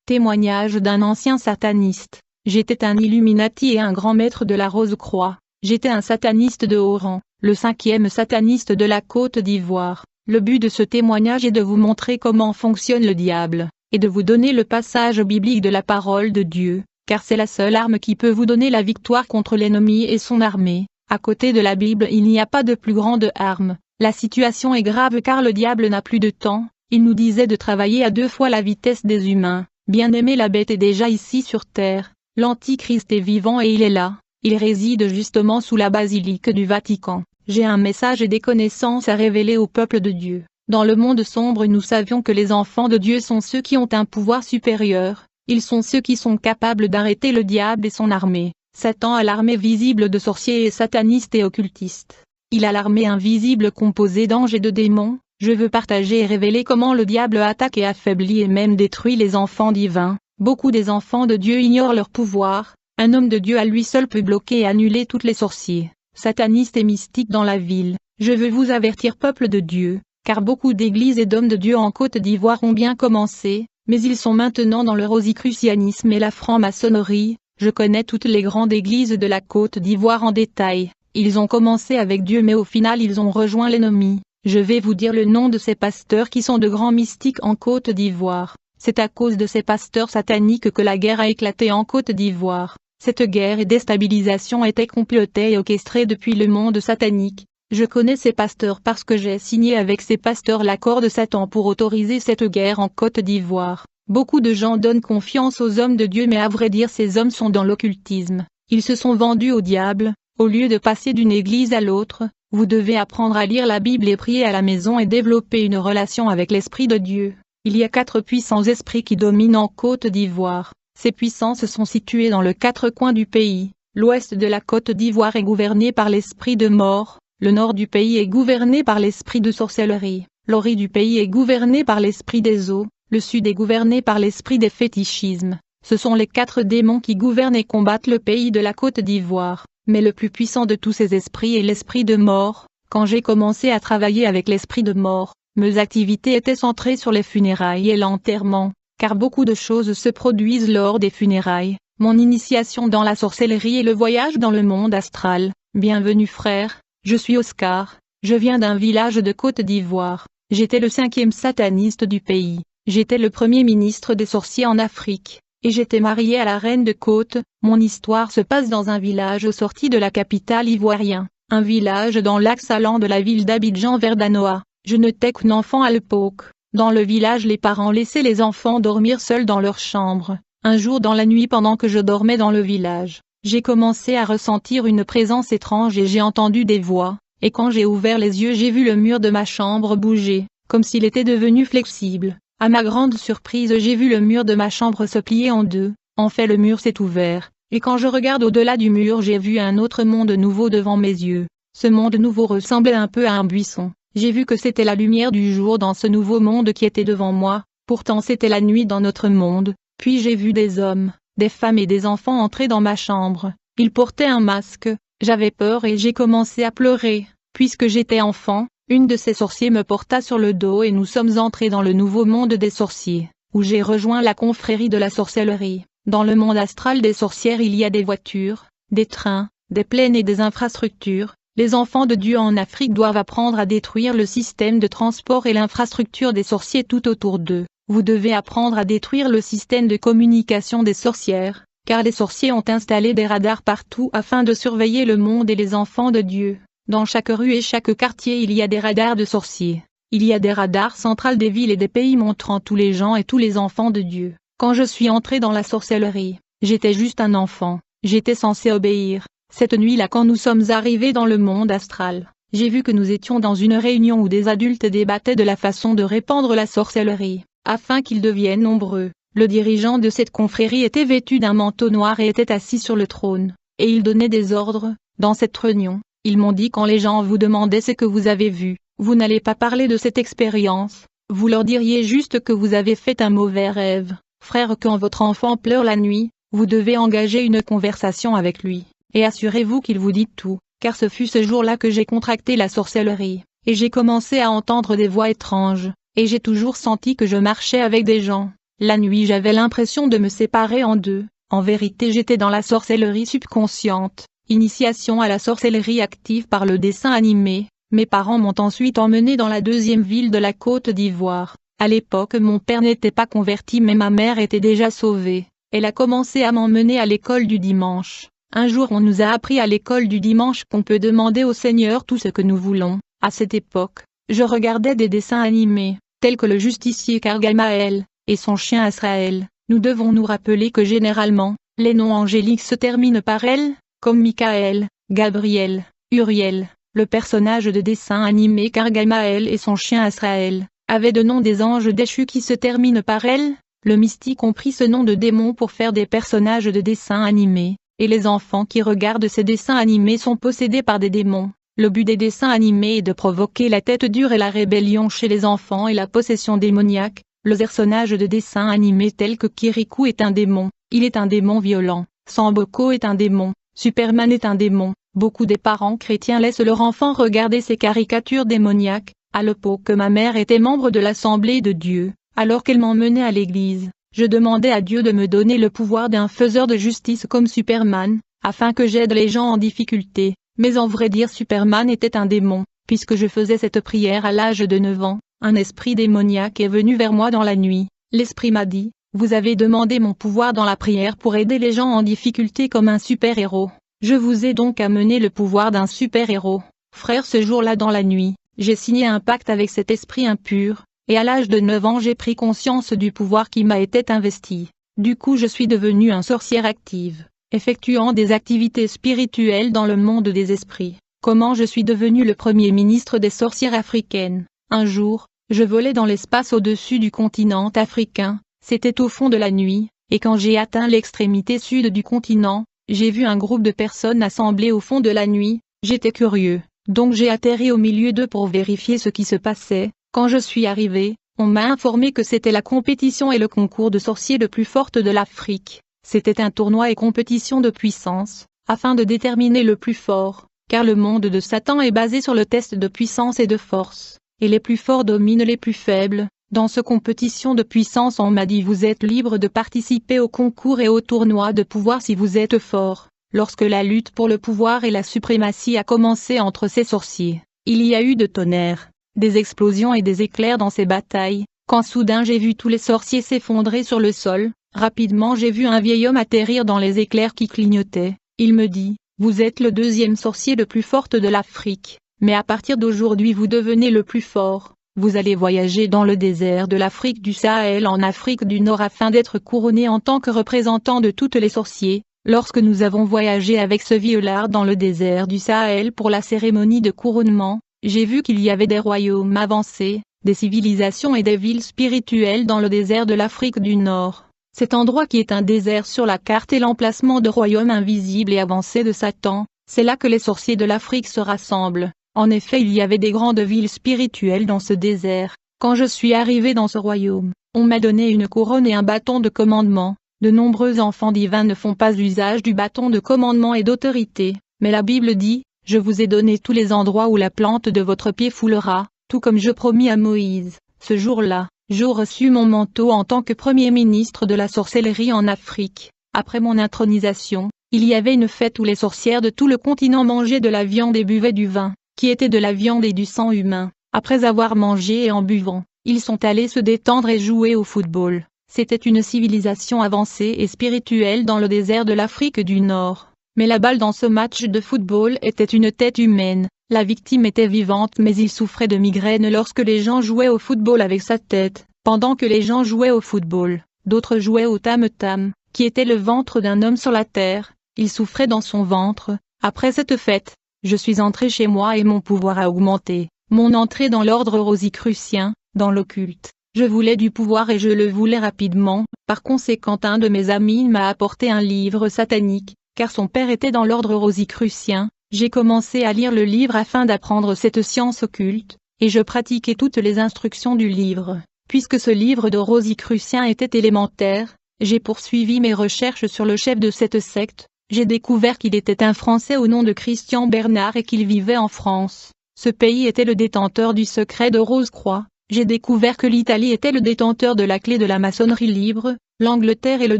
Témoignage d'un ancien sataniste. J'étais un Illuminati et un grand maître de la Rose-Croix. J'étais un sataniste de haut rang, le 5e sataniste de la Côte d'Ivoire. Le but de ce témoignage est de vous montrer comment fonctionne le diable, et de vous donner le passage biblique de la parole de Dieu, car c'est la seule arme qui peut vous donner la victoire contre l'ennemi et son armée. À côté de la Bible, il n'y a pas de plus grande arme. La situation est grave car le diable n'a plus de temps. Il nous disait de travailler à 2 fois la vitesse des humains. Bien-aimé, la bête est déjà ici sur terre. L'Antichrist est vivant et il est là. Il réside justement sous la basilique du Vatican. J'ai un message et des connaissances à révéler au peuple de Dieu. Dans le monde sombre, nous savions que les enfants de Dieu sont ceux qui ont un pouvoir supérieur. Ils sont ceux qui sont capables d'arrêter le diable et son armée. Satan a l'armée visible de sorciers et satanistes et occultistes. Il a l'armée invisible composée d'anges et de démons. Je veux partager et révéler comment le diable attaque et affaiblit et même détruit les enfants divins. Beaucoup des enfants de Dieu ignorent leur pouvoir. Un homme de Dieu à lui seul peut bloquer et annuler tous les sorciers, satanistes et mystiques dans la ville. Je veux vous avertir, peuple de Dieu, car beaucoup d'églises et d'hommes de Dieu en Côte d'Ivoire ont bien commencé, mais ils sont maintenant dans le rosicrucianisme et la franc-maçonnerie. Je connais toutes les grandes églises de la Côte d'Ivoire en détail. Ils ont commencé avec Dieu mais au final ils ont rejoint l'ennemi. Je vais vous dire le nom de ces pasteurs qui sont de grands mystiques en Côte d'Ivoire. C'est à cause de ces pasteurs sataniques que la guerre a éclaté en Côte d'Ivoire. Cette guerre et déstabilisation était complotée et orchestrée depuis le monde satanique. Je connais ces pasteurs parce que j'ai signé avec ces pasteurs l'accord de Satan pour autoriser cette guerre en Côte d'Ivoire. Beaucoup de gens donnent confiance aux hommes de Dieu mais à vrai dire ces hommes sont dans l'occultisme. Ils se sont vendus au diable. Au lieu de passer d'une église à l'autre, vous devez apprendre à lire la Bible et prier à la maison et développer une relation avec l'Esprit de Dieu. Il y a 4 puissants esprits qui dominent en Côte d'Ivoire. Ces puissances sont situées dans les 4 coins du pays. L'ouest de la Côte d'Ivoire est gouverné par l'esprit de mort, le nord du pays est gouverné par l'esprit de sorcellerie, l'orient du pays est gouverné par l'esprit des eaux, le sud est gouverné par l'esprit des fétichismes. Ce sont les 4 démons qui gouvernent et combattent le pays de la Côte d'Ivoire. Mais le plus puissant de tous ces esprits est l'esprit de mort. Quand j'ai commencé à travailler avec l'esprit de mort, mes activités étaient centrées sur les funérailles et l'enterrement, car beaucoup de choses se produisent lors des funérailles. Mon initiation dans la sorcellerie et le voyage dans le monde astral. Bienvenue frère, je suis Oscar, je viens d'un village de Côte d'Ivoire. J'étais le 5e sataniste du pays. J'étais le premier ministre des sorciers en Afrique. Et j'étais marié à la reine de Côte. Mon histoire se passe dans un village aux sorties de la capitale ivoirienne, un village dans l'axe allant de la ville d'Abidjan vers Danoa. Je n'étais qu'un enfant à l'époque. Dans le village, les parents laissaient les enfants dormir seuls dans leur chambre. Un jour dans la nuit, pendant que je dormais dans le village, j'ai commencé à ressentir une présence étrange et j'ai entendu des voix. Et quand j'ai ouvert les yeux, j'ai vu le mur de ma chambre bouger, comme s'il était devenu flexible. À ma grande surprise, j'ai vu le mur de ma chambre se plier en 2. En fait, le mur s'est ouvert, et quand je regarde au-delà du mur, j'ai vu un autre monde nouveau devant mes yeux. Ce monde nouveau ressemblait un peu à un buisson. J'ai vu que c'était la lumière du jour dans ce nouveau monde qui était devant moi. Pourtant c'était la nuit dans notre monde. Puis j'ai vu des hommes, des femmes et des enfants entrer dans ma chambre. Ils portaient un masque. J'avais peur et j'ai commencé à pleurer. Puisque j'étais enfant, une de ces sorciers me porta sur le dos et nous sommes entrés dans le nouveau monde des sorciers, où j'ai rejoint la confrérie de la sorcellerie. Dans le monde astral des sorcières, il y a des voitures, des trains, des plaines et des infrastructures. Les enfants de Dieu en Afrique doivent apprendre à détruire le système de transport et l'infrastructure des sorciers tout autour d'eux. Vous devez apprendre à détruire le système de communication des sorcières, car les sorciers ont installé des radars partout afin de surveiller le monde et les enfants de Dieu. Dans chaque rue et chaque quartier il y a des radars de sorciers. Il y a des radars centrales des villes et des pays montrant tous les gens et tous les enfants de Dieu. Quand je suis entré dans la sorcellerie, j'étais juste un enfant. J'étais censé obéir. Cette nuit-là, quand nous sommes arrivés dans le monde astral, j'ai vu que nous étions dans une réunion où des adultes débattaient de la façon de répandre la sorcellerie, afin qu'ils deviennent nombreux. Le dirigeant de cette confrérie était vêtu d'un manteau noir et était assis sur le trône, et il donnait des ordres. Dans cette réunion, ils m'ont dit quand les gens vous demandaient ce que vous avez vu, vous n'allez pas parler de cette expérience, vous leur diriez juste que vous avez fait un mauvais rêve. Frère, quand votre enfant pleure la nuit, vous devez engager une conversation avec lui, et assurez-vous qu'il vous dit tout, car ce fut ce jour-là que j'ai contracté la sorcellerie, et j'ai commencé à entendre des voix étranges, et j'ai toujours senti que je marchais avec des gens. La nuit j'avais l'impression de me séparer en deux. En vérité j'étais dans la sorcellerie subconsciente, initiation à la sorcellerie active par le dessin animé. Mes parents m'ont ensuite emmené dans la deuxième ville de la Côte d'Ivoire. À l'époque mon père n'était pas converti mais ma mère était déjà sauvée. Elle a commencé à m'emmener à l'école du dimanche. Un jour on nous a appris à l'école du dimanche qu'on peut demander au Seigneur tout ce que nous voulons. À cette époque, je regardais des dessins animés, tels que le justicier Gargamel et son chien Azraël. Nous devons nous rappeler que généralement, les noms angéliques se terminent par L, comme Michael, Gabriel, Uriel. Le personnage de dessin animé Gargamel et son chien Azraël avaient de noms des anges déchus qui se terminent par L. Le mystique ont pris ce nom de démon pour faire des personnages de dessins animés, et les enfants qui regardent ces dessins animés sont possédés par des démons. Le but des dessins animés est de provoquer la tête dure et la rébellion chez les enfants et la possession démoniaque. Le personnage de dessin animé tel que Kirikou est un démon, il est un démon violent. Samboko est un démon, Superman est un démon. Beaucoup des parents chrétiens laissent leur enfant regarder ces caricatures démoniaques, à l'époque que ma mère était membre de l'Assemblée de Dieu, alors qu'elle m'emmenait à l'église. Je demandais à Dieu de me donner le pouvoir d'un faiseur de justice comme Superman, afin que j'aide les gens en difficulté. Mais en vrai dire Superman était un démon, puisque je faisais cette prière à l'âge de 9 ans, un esprit démoniaque est venu vers moi dans la nuit. L'esprit m'a dit, vous avez demandé mon pouvoir dans la prière pour aider les gens en difficulté comme un super-héros. Je vous ai donc amené le pouvoir d'un super-héros. Frère, ce jour-là dans la nuit, j'ai signé un pacte avec cet esprit impur, et à l'âge de 9 ans j'ai pris conscience du pouvoir qui m'a été investi. Du coup je suis devenue une sorcière active, effectuant des activités spirituelles dans le monde des esprits. Comment je suis devenue le premier ministre des sorcières africaines? Un jour, je volais dans l'espace au-dessus du continent africain, c'était au fond de la nuit, et quand j'ai atteint l'extrémité sud du continent, j'ai vu un groupe de personnes assemblées au fond de la nuit. J'étais curieux, donc j'ai atterri au milieu d'eux pour vérifier ce qui se passait. Quand je suis arrivé, on m'a informé que c'était la compétition et le concours de sorciers le plus forte de l'Afrique. C'était un tournoi et compétition de puissance, afin de déterminer le plus fort, car le monde de Satan est basé sur le test de puissance et de force, et les plus forts dominent les plus faibles. Dans ce compétition de puissance on m'a dit vous êtes libre de participer au concours et au tournoi de pouvoir si vous êtes fort. Lorsque la lutte pour le pouvoir et la suprématie a commencé entre ces sorciers, il y a eu de tonnerres, des explosions et des éclairs dans ces batailles, quand soudain j'ai vu tous les sorciers s'effondrer sur le sol. Rapidement j'ai vu un vieil homme atterrir dans les éclairs qui clignotaient. Il me dit, vous êtes le deuxième sorcier le plus fort de l'Afrique, mais à partir d'aujourd'hui vous devenez le plus fort. Vous allez voyager dans le désert de l'Afrique du Sahel en Afrique du Nord afin d'être couronné en tant que représentant de toutes les sorciers. Lorsque nous avons voyagé avec ce violard dans le désert du Sahel pour la cérémonie de couronnement, j'ai vu qu'il y avait des royaumes avancés, des civilisations et des villes spirituelles dans le désert de l'Afrique du Nord. Cet endroit qui est un désert sur la carte est l'emplacement de royaumes invisibles et avancés de Satan. C'est là que les sorciers de l'Afrique se rassemblent. En effet, il y avait des grandes villes spirituelles dans ce désert. Quand je suis arrivé dans ce royaume, on m'a donné une couronne et un bâton de commandement. De nombreux enfants divins ne font pas usage du bâton de commandement et d'autorité, mais la Bible dit, « Je vous ai donné tous les endroits où la plante de votre pied foulera, tout comme je promis à Moïse. » Ce jour-là, j'ai reçu mon manteau en tant que premier ministre de la sorcellerie en Afrique. Après mon intronisation, il y avait une fête où les sorcières de tout le continent mangeaient de la viande et buvaient du vin, qui était de la viande et du sang humain. Après avoir mangé et en buvant, ils sont allés se détendre et jouer au football. C'était une civilisation avancée et spirituelle dans le désert de l'Afrique du Nord. Mais la balle dans ce match de football était une tête humaine. La victime était vivante mais il souffrait de migraine lorsque les gens jouaient au football avec sa tête. Pendant que les gens jouaient au football, d'autres jouaient au tam-tam, qui était le ventre d'un homme sur la terre. Il souffrait dans son ventre. Après cette fête, je suis entré chez moi et mon pouvoir a augmenté. Mon entrée dans l'ordre rosicrucien, dans l'occulte. Je voulais du pouvoir et je le voulais rapidement. Par conséquent, un de mes amis m'a apporté un livre satanique, car son père était dans l'ordre rosicrucien. J'ai commencé à lire le livre afin d'apprendre cette science occulte, et je pratiquais toutes les instructions du livre. Puisque ce livre de rosicrucien était élémentaire, j'ai poursuivi mes recherches sur le chef de cette secte. J'ai découvert qu'il était un Français au nom de Christian Bernard et qu'il vivait en France. Ce pays était le détenteur du secret de Rose-Croix. j'ai découvert que l'Italie était le détenteur de la clé de la maçonnerie libre, l'Angleterre est le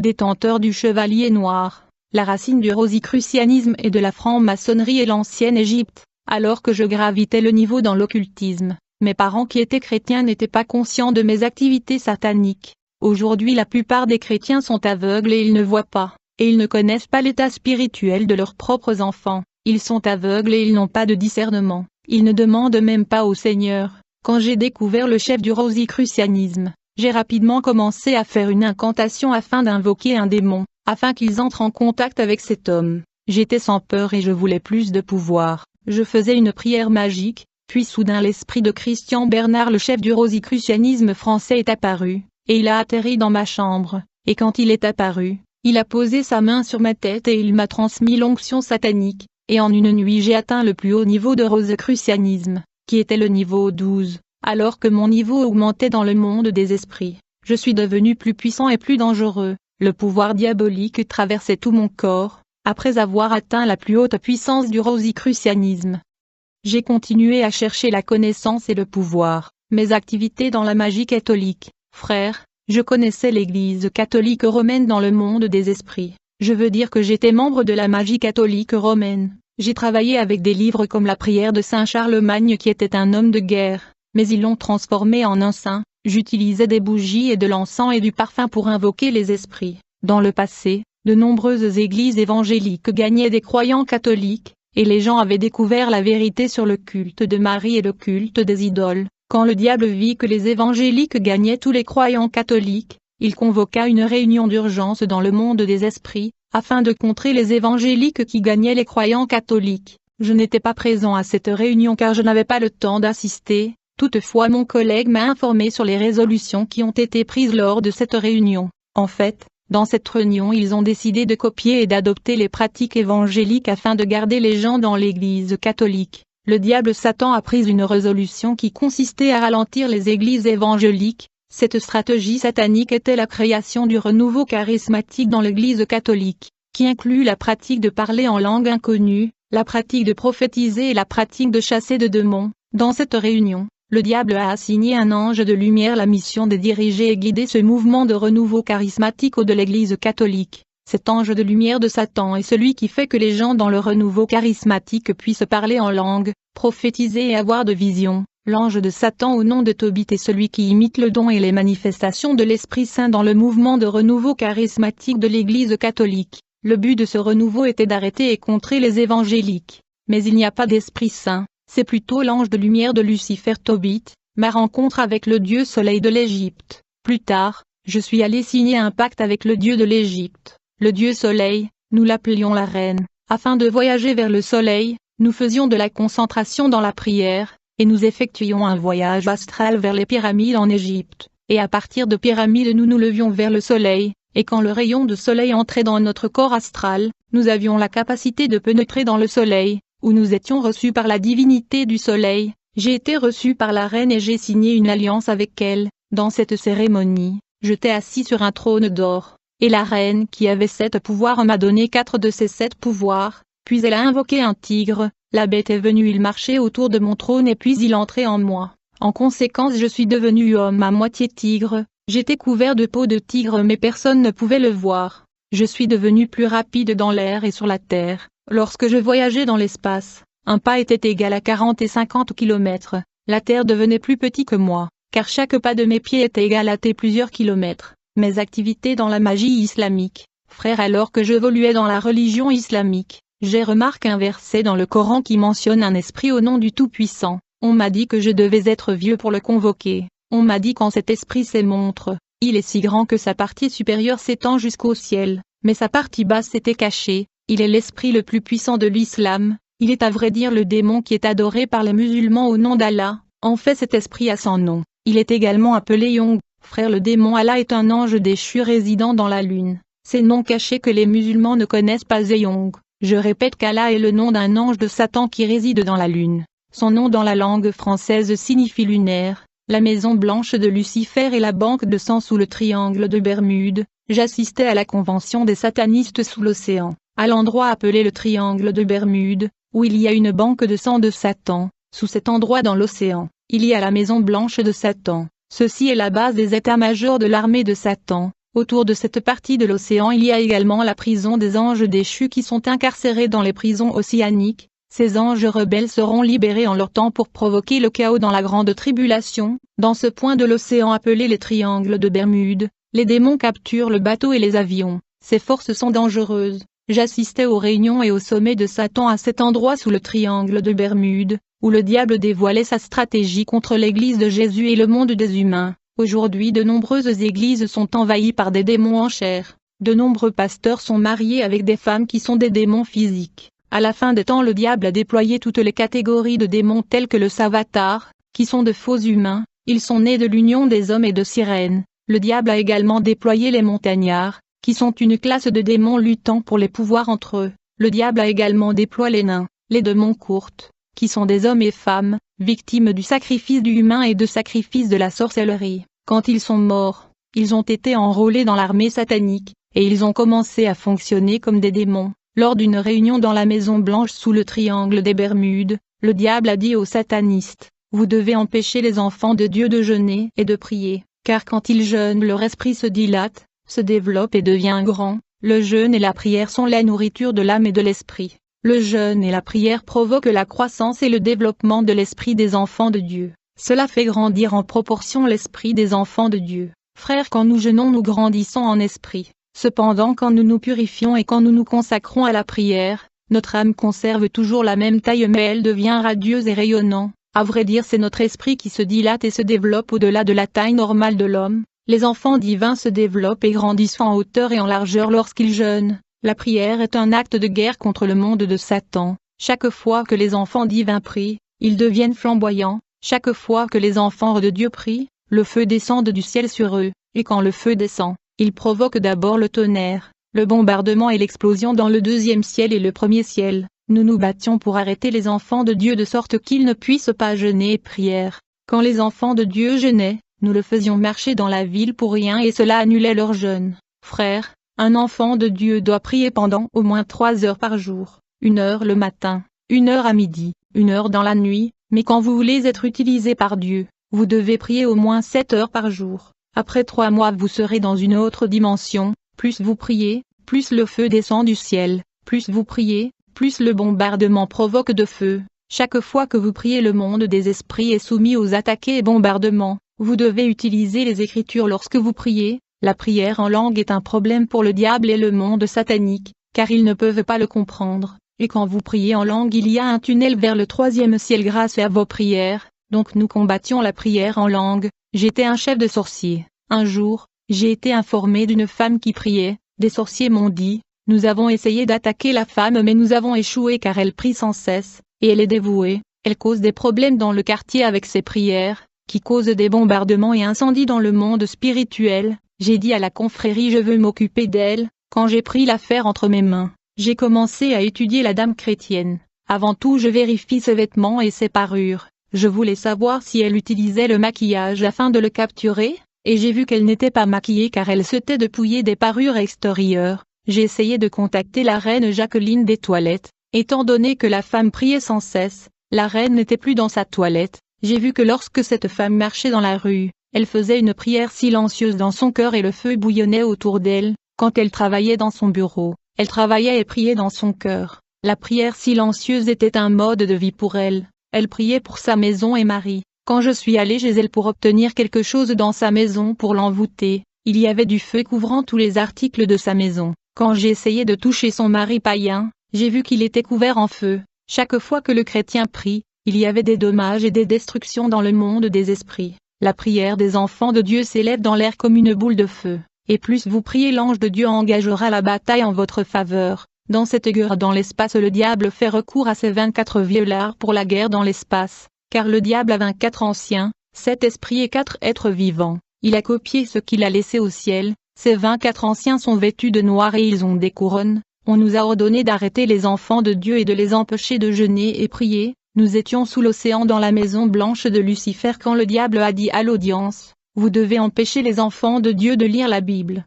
détenteur du chevalier noir, la racine du rosicrucianisme et de la franc-maçonnerie est l'ancienne Égypte. Alors que je gravitais le niveau dans l'occultisme, mes parents qui étaient chrétiens n'étaient pas conscients de mes activités sataniques. Aujourd'hui la plupart des chrétiens sont aveugles et ils ne voient pas, et ils ne connaissent pas l'état spirituel de leurs propres enfants. Ils sont aveugles et ils n'ont pas de discernement, ils ne demandent même pas au Seigneur. Quand j'ai découvert le chef du rosicrucianisme, j'ai rapidement commencé à faire une incantation afin d'invoquer un démon, afin qu'ils entrent en contact avec cet homme. J'étais sans peur et je voulais plus de pouvoir. Je faisais une prière magique, puis soudain l'esprit de Christian Bernard le chef du rosicrucianisme français est apparu, et il a atterri dans ma chambre, et quand il est apparu, il a posé sa main sur ma tête et il m'a transmis l'onction satanique, et en une nuit j'ai atteint le plus haut niveau de rosicrucianisme, qui était le niveau 12, alors que mon niveau augmentait dans le monde des esprits. Je suis devenu plus puissant et plus dangereux, le pouvoir diabolique traversait tout mon corps. Après avoir atteint la plus haute puissance du rosicrucianisme, j'ai continué à chercher la connaissance et le pouvoir. Mes activités dans la magie catholique, frère, je connaissais l'Église catholique romaine dans le monde des esprits. Je veux dire que j'étais membre de la magie catholique romaine. J'ai travaillé avec des livres comme la prière de Saint Charlemagne qui était un homme de guerre, mais ils l'ont transformé en un saint. J'utilisais des bougies et de l'encens et du parfum pour invoquer les esprits. Dans le passé, de nombreuses églises évangéliques gagnaient des croyants catholiques, et les gens avaient découvert la vérité sur le culte de Marie et le culte des idoles. Quand le diable vit que les évangéliques gagnaient tous les croyants catholiques, il convoqua une réunion d'urgence dans le monde des esprits, afin de contrer les évangéliques qui gagnaient les croyants catholiques. Je n'étais pas présent à cette réunion car je n'avais pas le temps d'assister, toutefois mon collègue m'a informé sur les résolutions qui ont été prises lors de cette réunion. En fait, dans cette réunion ils ont décidé de copier et d'adopter les pratiques évangéliques afin de garder les gens dans l'Église catholique. Le diable Satan a pris une résolution qui consistait à ralentir les églises évangéliques. Cette stratégie satanique était la création du renouveau charismatique dans l'Église catholique, qui inclut la pratique de parler en langue inconnue, la pratique de prophétiser et la pratique de chasser de démons. Dans cette réunion, le diable a assigné un ange de lumière la mission de diriger et guider ce mouvement de renouveau charismatique de l'Église catholique. Cet ange de lumière de Satan est celui qui fait que les gens dans le renouveau charismatique puissent parler en langue, prophétiser et avoir de visions. L'ange de Satan au nom de Tobit est celui qui imite le don et les manifestations de l'Esprit Saint dans le mouvement de renouveau charismatique de l'Église catholique. Le but de ce renouveau était d'arrêter et contrer les évangéliques. Mais il n'y a pas d'Esprit Saint. C'est plutôt l'ange de lumière de Lucifer Tobit, ma rencontre avec le dieu soleil de l'Égypte. Plus tard, je suis allé signer un pacte avec le dieu de l'Égypte, le dieu soleil, nous l'appelions la reine. Afin de voyager vers le soleil, nous faisions de la concentration dans la prière, et nous effectuions un voyage astral vers les pyramides en Égypte. Et à partir de pyramides nous nous levions vers le soleil, et quand le rayon de soleil entrait dans notre corps astral, nous avions la capacité de pénétrer dans le soleil, où nous étions reçus par la divinité du soleil. J'ai été reçu par la reine et j'ai signé une alliance avec elle. Dans cette cérémonie, j'étais assis sur un trône d'or, et la reine qui avait 7 pouvoirs m'a donné 4 de ces 7 pouvoirs, puis elle a invoqué un tigre, la bête est venue, il marchait autour de mon trône et puis il entrait en moi. En conséquence je suis devenu homme à moitié tigre, j'étais couvert de peau de tigre mais personne ne pouvait le voir. Je suis devenu plus rapide dans l'air et sur la terre. Lorsque je voyageais dans l'espace, un pas était égal à 40 et 50 km, la Terre devenait plus petite que moi, car chaque pas de mes pieds était égal à plusieurs kilomètres. Mes activités dans la magie islamique, frère, alors que j'évoluais dans la religion islamique, j'ai remarqué un verset dans le Coran qui mentionne un esprit au nom du Tout-Puissant. On m'a dit que je devais être vieux pour le convoquer, on m'a dit quand cet esprit se montre, il est si grand que sa partie supérieure s'étend jusqu'au ciel, mais sa partie basse était cachée. Il est l'esprit le plus puissant de l'islam, il est à vrai dire le démon qui est adoré par les musulmans au nom d'Allah. En fait cet esprit a son nom, il est également appelé Yong. Frère, le démon Allah est un ange déchu résidant dans la lune. Ces noms cachés que les musulmans ne connaissent pas est Yong. Je répète qu'Allah est le nom d'un ange de Satan qui réside dans la lune. Son nom dans la langue française signifie lunaire. La maison blanche de Lucifer et la banque de sang sous le triangle de Bermude. J'assistais à la convention des satanistes sous l'océan, à l'endroit appelé le triangle de Bermude, où il y a une banque de sang de Satan. Sous cet endroit dans l'océan, il y a la Maison Blanche de Satan. Ceci est la base des états-majors de l'armée de Satan. Autour de cette partie de l'océan il y a également la prison des anges déchus qui sont incarcérés dans les prisons océaniques. Ces anges rebelles seront libérés en leur temps pour provoquer le chaos dans la grande tribulation. Dans ce point de l'océan appelé les triangles de Bermude, les démons capturent le bateau et les avions. Ces forces sont dangereuses. J'assistais aux réunions et au sommet de Satan à cet endroit sous le triangle de Bermude, où le diable dévoilait sa stratégie contre l'Église de Jésus et le monde des humains. Aujourd'hui de nombreuses églises sont envahies par des démons en chair. De nombreux pasteurs sont mariés avec des femmes qui sont des démons physiques. À la fin des temps le diable a déployé toutes les catégories de démons tels que le Savatar, qui sont de faux humains. Ils sont nés de l'union des hommes et de sirènes. Le diable a également déployé les montagnards, qui sont une classe de démons luttant pour les pouvoirs entre eux. Le diable a également déployé les nains, les démons courtes, qui sont des hommes et femmes, victimes du sacrifice du humain et de sacrifice de la sorcellerie. Quand ils sont morts, ils ont été enrôlés dans l'armée satanique, et ils ont commencé à fonctionner comme des démons. Lors d'une réunion dans la Maison Blanche sous le triangle des Bermudes, le diable a dit aux satanistes, « Vous devez empêcher les enfants de Dieu de jeûner et de prier, car quand ils jeûnent leur esprit se dilate, se développe et devient grand. Le jeûne et la prière sont la nourriture de l'âme et de l'esprit. Le jeûne et la prière provoquent la croissance et le développement de l'esprit des enfants de Dieu. Cela fait grandir en proportion l'esprit des enfants de Dieu. Frères, quand nous jeûnons nous grandissons en esprit. Cependant quand nous nous purifions et quand nous nous consacrons à la prière, notre âme conserve toujours la même taille mais elle devient radieuse et rayonnante. À vrai dire c'est notre esprit qui se dilate et se développe au-delà de la taille normale de l'homme. Les enfants divins se développent et grandissent en hauteur et en largeur lorsqu'ils jeûnent. La prière est un acte de guerre contre le monde de Satan. Chaque fois que les enfants divins prient, ils deviennent flamboyants. Chaque fois que les enfants de Dieu prient, le feu descend du ciel sur eux, et quand le feu descend, il provoque d'abord le tonnerre, le bombardement et l'explosion dans le deuxième ciel et le premier ciel. Nous nous battions pour arrêter les enfants de Dieu de sorte qu'ils ne puissent pas jeûner et prier. Quand les enfants de Dieu jeûnaient, nous le faisions marcher dans la ville pour rien et cela annulait leur jeûne. Frères, un enfant de Dieu doit prier pendant au moins 3 heures par jour, 1 heure le matin, 1 heure à midi, 1 heure dans la nuit, mais quand vous voulez être utilisé par Dieu, vous devez prier au moins 7 heures par jour. Après 3 mois vous serez dans une autre dimension, plus vous priez, plus le feu descend du ciel, plus vous priez, plus le bombardement provoque de feu. Chaque fois que vous priez le monde des esprits est soumis aux attaques et bombardements. Vous devez utiliser les Écritures lorsque vous priez. La prière en langue est un problème pour le diable et le monde satanique, car ils ne peuvent pas le comprendre. Et quand vous priez en langue il y a un tunnel vers le 3e ciel grâce à vos prières. Donc nous combattions la prière en langue. J'étais un chef de sorciers. Un jour, j'ai été informé d'une femme qui priait. Des sorciers m'ont dit, nous avons essayé d'attaquer la femme mais nous avons échoué car elle prie sans cesse, et elle est dévouée. Elle cause des problèmes dans le quartier avec ses prières, qui causent des bombardements et incendies dans le monde spirituel. J'ai dit à la confrérie je veux m'occuper d'elle. Quand j'ai pris l'affaire entre mes mains, j'ai commencé à étudier la dame chrétienne. Avant tout je vérifie ses vêtements et ses parures. Je voulais savoir si elle utilisait le maquillage afin de le capturer, et j'ai vu qu'elle n'était pas maquillée car elle s'était dépouillée des parures extérieures. J'ai essayé de contacter la reine Jacqueline des toilettes. Étant donné que la femme priait sans cesse, la reine n'était plus dans sa toilette. J'ai vu que lorsque cette femme marchait dans la rue, elle faisait une prière silencieuse dans son cœur et le feu bouillonnait autour d'elle. Quand elle travaillait dans son bureau, elle travaillait et priait dans son cœur. La prière silencieuse était un mode de vie pour elle. Elle priait pour sa maison et mari. Quand je suis allé chez elle pour obtenir quelque chose dans sa maison pour l'envoûter, il y avait du feu couvrant tous les articles de sa maison. Quand j'ai essayé de toucher son mari païen, j'ai vu qu'il était couvert en feu. Chaque fois que le chrétien prie, il y avait des dommages et des destructions dans le monde des esprits. La prière des enfants de Dieu s'élève dans l'air comme une boule de feu. Et plus vous priez l'ange de Dieu engagera la bataille en votre faveur. Dans cette guerre dans l'espace le diable fait recours à ses 24 vieillards pour la guerre dans l'espace. Car le diable a 24 anciens, 7 esprits et 4 êtres vivants. Il a copié ce qu'il a laissé au ciel. Ces 24 anciens sont vêtus de noir et ils ont des couronnes. On nous a ordonné d'arrêter les enfants de Dieu et de les empêcher de jeûner et prier. Nous étions sous l'océan dans la maison blanche de Lucifer quand le diable a dit à l'audience, « Vous devez empêcher les enfants de Dieu de lire la Bible. »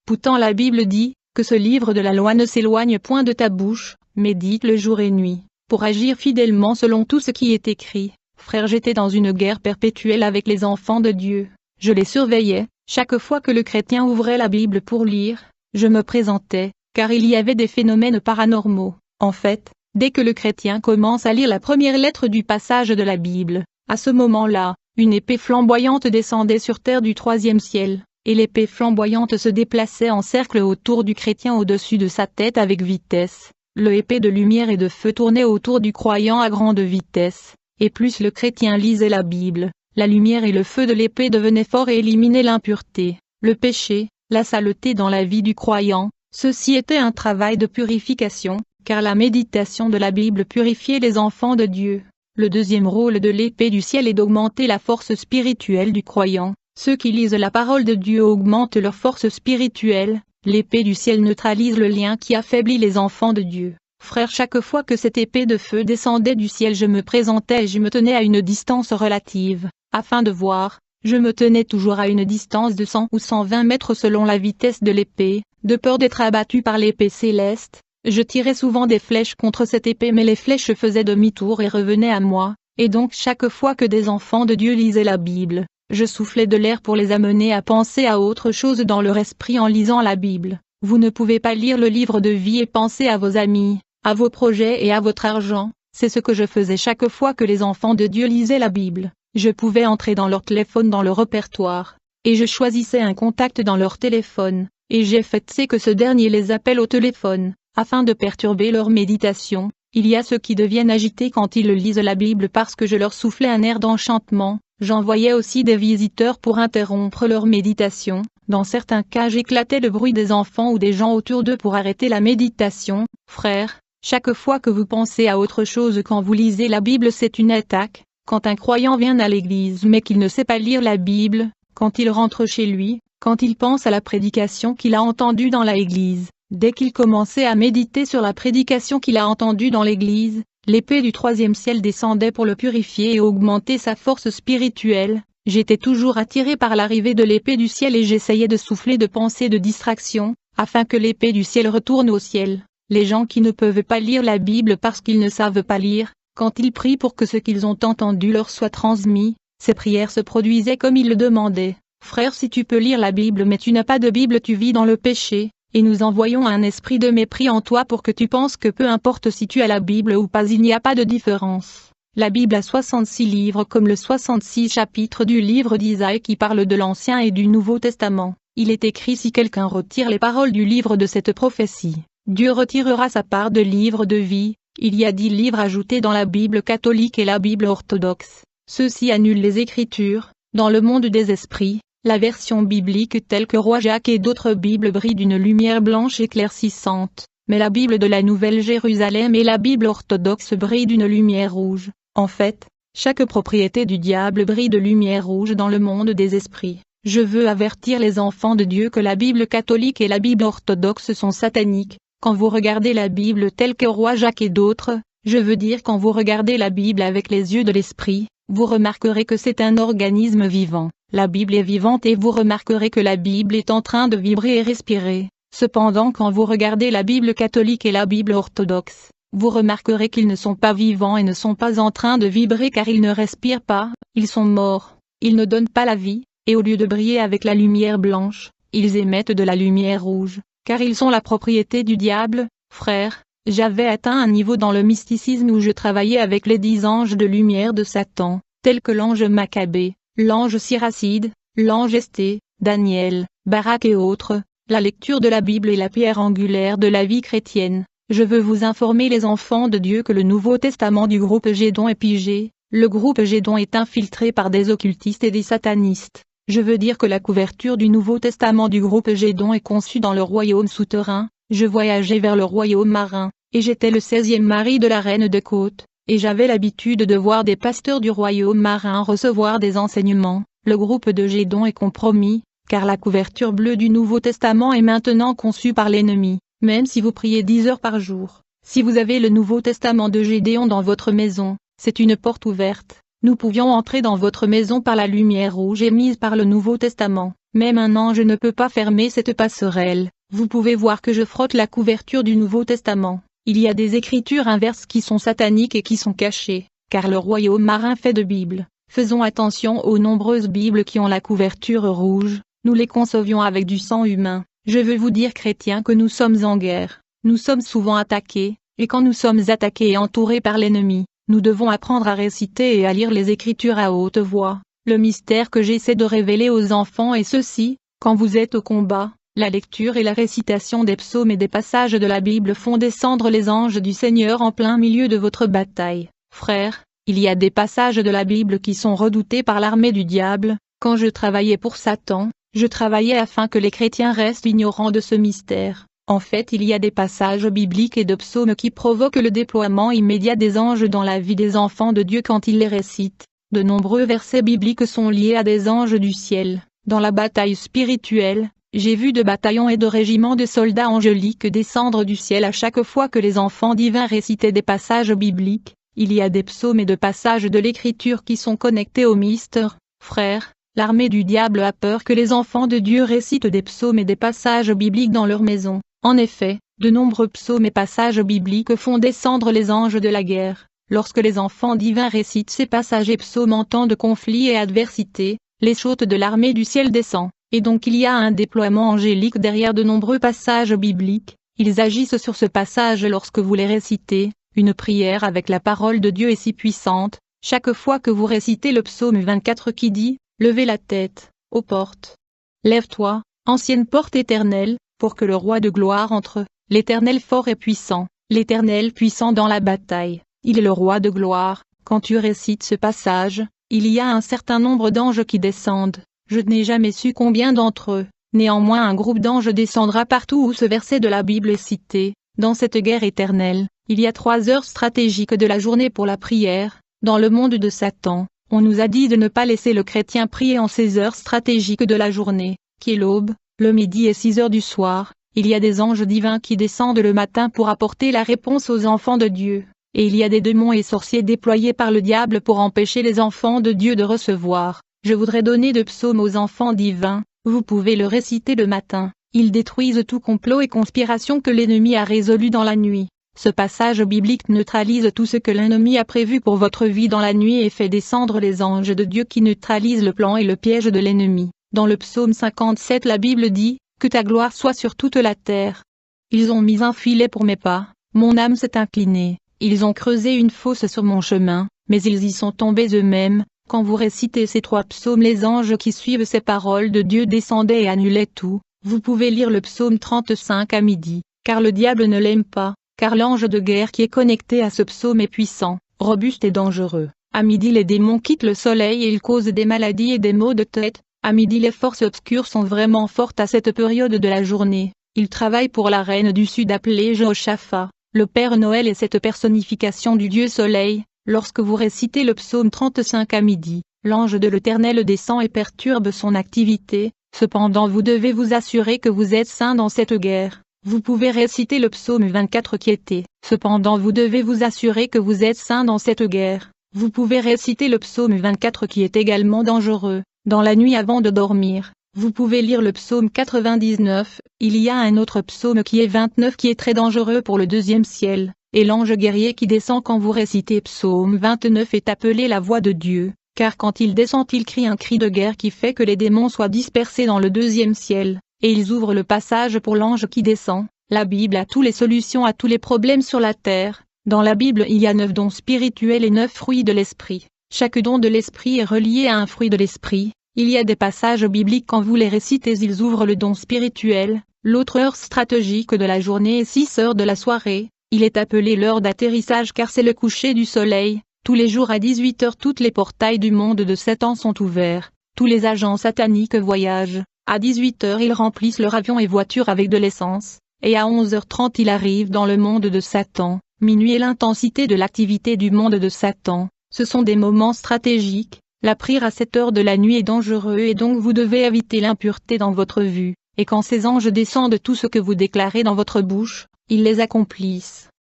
Pourtant la Bible dit, que ce livre de la loi ne s'éloigne point de ta bouche, médite le jour et nuit, pour agir fidèlement selon tout ce qui est écrit. Frère, j'étais dans une guerre perpétuelle avec les enfants de Dieu. Je les surveillais, chaque fois que le chrétien ouvrait la Bible pour lire, je me présentais, car il y avait des phénomènes paranormaux. En fait, dès que le chrétien commence à lire la première lettre du passage de la Bible, à ce moment-là, une épée flamboyante descendait sur terre du troisième ciel, et l'épée flamboyante se déplaçait en cercle autour du chrétien au-dessus de sa tête avec vitesse. L'épée de lumière et de feu tournait autour du croyant à grande vitesse, et plus le chrétien lisait la Bible, la lumière et le feu de l'épée devenaient forts et éliminaient l'impureté, le péché, la saleté dans la vie du croyant. Ceci était un travail de purification, car la méditation de la Bible purifiait les enfants de Dieu. Le deuxième rôle de l'épée du ciel est d'augmenter la force spirituelle du croyant. Ceux qui lisent la parole de Dieu augmentent leur force spirituelle. L'épée du ciel neutralise le lien qui affaiblit les enfants de Dieu. Frère, chaque fois que cette épée de feu descendait du ciel, je me présentais et je me tenais à une distance relative, afin de voir. Je me tenais toujours à une distance de 100 ou 120 mètres selon la vitesse de l'épée, de peur d'être abattu par l'épée céleste. Je tirais souvent des flèches contre cette épée, mais les flèches faisaient demi-tour et revenaient à moi, et donc chaque fois que des enfants de Dieu lisaient la Bible, je soufflais de l'air pour les amener à penser à autre chose dans leur esprit en lisant la Bible. Vous ne pouvez pas lire le livre de vie et penser à vos amis, à vos projets et à votre argent. C'est ce que je faisais chaque fois que les enfants de Dieu lisaient la Bible. Je pouvais entrer dans leur téléphone, dans leur répertoire, et je choisissais un contact dans leur téléphone, et j'ai fait que ce dernier les appelle au téléphone, afin de perturber leur méditation. Il y a ceux qui deviennent agités quand ils lisent la Bible parce que je leur soufflais un air d'enchantement. J'envoyais aussi des visiteurs pour interrompre leur méditation. Dans certains cas, j'éclatais le bruit des enfants ou des gens autour d'eux pour arrêter la méditation. Frères, chaque fois que vous pensez à autre chose quand vous lisez la Bible, c'est une attaque. Quand un croyant vient à l'église mais qu'il ne sait pas lire la Bible, quand il rentre chez lui, quand il pense à la prédication qu'il a entendue dans l'église, dès qu'il commençait à méditer sur la prédication qu'il a entendue dans l'église, l'épée du troisième ciel descendait pour le purifier et augmenter sa force spirituelle. J'étais toujours attiré par l'arrivée de l'épée du ciel et j'essayais de souffler de pensées de distraction, afin que l'épée du ciel retourne au ciel. Les gens qui ne peuvent pas lire la Bible parce qu'ils ne savent pas lire, quand ils prient pour que ce qu'ils ont entendu leur soit transmis, ces prières se produisaient comme ils le demandaient. Frère, si tu peux lire la Bible mais tu n'as pas de Bible, tu vis dans le péché, et nous envoyons un esprit de mépris en toi pour que tu penses que peu importe si tu as la Bible ou pas, il n'y a pas de différence. La Bible a 66 livres comme le 66 chapitres du livre d'Isaïe qui parle de l'Ancien et du Nouveau Testament. Il est écrit: si quelqu'un retire les paroles du livre de cette prophétie, Dieu retirera sa part de livre de vie. Il y a 10 livres ajoutés dans la Bible catholique et la Bible orthodoxe. Ceux-ci annulent les Écritures. Dans le monde des esprits, la version biblique telle que Roi Jacques et d'autres Bibles brillent d'une lumière blanche éclaircissante, mais la Bible de la Nouvelle Jérusalem et la Bible orthodoxe brillent d'une lumière rouge. En fait, chaque propriété du diable brille de lumière rouge dans le monde des esprits. Je veux avertir les enfants de Dieu que la Bible catholique et la Bible orthodoxe sont sataniques. Quand vous regardez la Bible telle que Roi Jacques et d'autres, je veux dire quand vous regardez la Bible avec les yeux de l'esprit, vous remarquerez que c'est un organisme vivant. La Bible est vivante et vous remarquerez que la Bible est en train de vibrer et respirer. Cependant, quand vous regardez la Bible catholique et la Bible orthodoxe, vous remarquerez qu'ils ne sont pas vivants et ne sont pas en train de vibrer car ils ne respirent pas, ils sont morts, ils ne donnent pas la vie, et au lieu de briller avec la lumière blanche, ils émettent de la lumière rouge. Car ils sont la propriété du diable. Frère, j'avais atteint un niveau dans le mysticisme où je travaillais avec les 10 anges de lumière de Satan, tels que l'ange Maccabée, l'ange Siracide, l'ange Esté, Daniel, Barak et autres. La lecture de la Bible est la pierre angulaire de la vie chrétienne. Je veux vous informer les enfants de Dieu que le Nouveau Testament du groupe Gédon est pigé. Le groupe Gédon est infiltré par des occultistes et des satanistes. Je veux dire que la couverture du Nouveau Testament du groupe Gédon est conçue dans le royaume souterrain. Je voyageais vers le royaume marin, et j'étais le 16e mari de la reine de Côte, et j'avais l'habitude de voir des pasteurs du royaume marin recevoir des enseignements. Le groupe de Gédon est compromis, car la couverture bleue du Nouveau Testament est maintenant conçue par l'ennemi, même si vous priez 10 heures par jour. Si vous avez le Nouveau Testament de Gédéon dans votre maison, c'est une porte ouverte. Nous pouvions entrer dans votre maison par la lumière rouge émise par le Nouveau Testament. Mais maintenant je ne peux pas fermer cette passerelle. Vous pouvez voir que je frotte la couverture du Nouveau Testament. Il y a des écritures inverses qui sont sataniques et qui sont cachées. car le royaume marin fait de Bibles. Faisons attention aux nombreuses Bibles qui ont la couverture rouge, nous les concevions avec du sang humain. Je veux vous dire chrétiens que nous sommes en guerre, nous sommes souvent attaqués, et quand nous sommes attaqués et entourés par l'ennemi, nous devons apprendre à réciter et à lire les Écritures à haute voix. Le mystère que j'essaie de révéler aux enfants est ceci: quand vous êtes au combat, la lecture et la récitation des psaumes et des passages de la Bible font descendre les anges du Seigneur en plein milieu de votre bataille. Frères, il y a des passages de la Bible qui sont redoutés par l'armée du diable. Quand je travaillais pour Satan, je travaillais afin que les chrétiens restent ignorants de ce mystère. En fait, il y a des passages bibliques et de psaumes qui provoquent le déploiement immédiat des anges dans la vie des enfants de Dieu quand ils les récitent. De nombreux versets bibliques sont liés à des anges du ciel. Dans la bataille spirituelle, j'ai vu de bataillons et de régiments de soldats angéliques descendre du ciel à chaque fois que les enfants divins récitaient des passages bibliques. Il y a des psaumes et de passages de l'Écriture qui sont connectés au mystère. Frères, l'armée du diable a peur que les enfants de Dieu récitent des psaumes et des passages bibliques dans leur maison. En effet, de nombreux psaumes et passages bibliques font descendre les anges de la guerre. Lorsque les enfants divins récitent ces passages et psaumes en temps de conflit et adversité, l'échoute de l'armée du ciel descend, et donc il y a un déploiement angélique derrière de nombreux passages bibliques. Ils agissent sur ce passage lorsque vous les récitez. Une prière avec la parole de Dieu est si puissante, chaque fois que vous récitez le psaume 24 qui dit « Levez la tête, ô portes. Lève-toi, ancienne porte éternelle, pour que le roi de gloire entre, l'Éternel fort et puissant, l'Éternel puissant dans la bataille, il est le roi de gloire. » Quand tu récites ce passage, il y a un certain nombre d'anges qui descendent. Je n'ai jamais su combien d'entre eux. Néanmoins un groupe d'anges descendra partout où ce verset de la Bible est cité. Dans cette guerre éternelle, il y a 3 heures stratégiques de la journée pour la prière. Dans le monde de Satan, on nous a dit de ne pas laisser le chrétien prier en ces heures stratégiques de la journée, qui est l'aube, le midi et 6 heures du soir. Il y a des anges divins qui descendent le matin pour apporter la réponse aux enfants de Dieu. Et il y a des démons et sorciers déployés par le diable pour empêcher les enfants de Dieu de recevoir. Je voudrais donner de psaumes aux enfants divins. Vous pouvez le réciter le matin. Ils détruisent tout complot et conspiration que l'ennemi a résolu dans la nuit. Ce passage biblique neutralise tout ce que l'ennemi a prévu pour votre vie dans la nuit et fait descendre les anges de Dieu qui neutralisent le plan et le piège de l'ennemi. Dans le psaume 57 la Bible dit, « Que ta gloire soit sur toute la terre. » Ils ont mis un filet pour mes pas, mon âme s'est inclinée. Ils ont creusé une fosse sur mon chemin, mais ils y sont tombés eux-mêmes. Quand vous récitez ces 3 psaumes, les anges qui suivent ces paroles de Dieu descendaient et annulaient tout. Vous pouvez lire le psaume 35 à midi, car le diable ne l'aime pas, car l'ange de guerre qui est connecté à ce psaume est puissant, robuste et dangereux. À midi les démons quittent le soleil et ils causent des maladies et des maux de tête. À midi les forces obscures sont vraiment fortes à cette période de la journée. Ils travaillent pour la reine du sud appelée Jehoshaphat. Le Père Noël est cette personnification du Dieu Soleil. Lorsque vous récitez le psaume 35 à midi, l'ange de l'Éternel descend et perturbe son activité. Cependant vous devez vous assurer que vous êtes saints dans cette guerre. Vous pouvez réciter le psaume 24 qui était. Cependant vous devez vous assurer que vous êtes saints dans cette guerre. Vous pouvez réciter le psaume 24 qui est également dangereux. Dans la nuit avant de dormir, vous pouvez lire le psaume 99. Il y a un autre psaume qui est 29 qui est très dangereux pour le 2e ciel. Et l'ange guerrier qui descend quand vous récitez psaume 29 est appelé la voix de Dieu. Car quand il descend il crie un cri de guerre qui fait que les démons soient dispersés dans le 2e ciel, et ils ouvrent le passage pour l'ange qui descend. La Bible a toutes les solutions à tous les problèmes sur la terre. Dans la Bible il y a 9 dons spirituels et 9 fruits de l'esprit. Chaque don de l'esprit est relié à un fruit de l'esprit. Il y a des passages bibliques quand vous les récitez ils ouvrent le don spirituel. L'autre heure stratégique de la journée est 6 heures de la soirée. Il est appelé l'heure d'atterrissage car c'est le coucher du soleil. Tous les jours à 18 heures toutes les portails du monde de Satan sont ouverts. Tous les agents sataniques voyagent. À 18 heures ils remplissent leur avion et voiture avec de l'essence. Et à 11h30 ils arrivent dans le monde de Satan. Minuit est l'intensité de l'activité du monde de Satan. Ce sont des moments stratégiques. La prière à cette heure de la nuit est dangereux et donc vous devez éviter l'impureté dans votre vue. Et quand ces anges descendent tout ce que vous déclarez dans votre bouche, ils les accomplissent.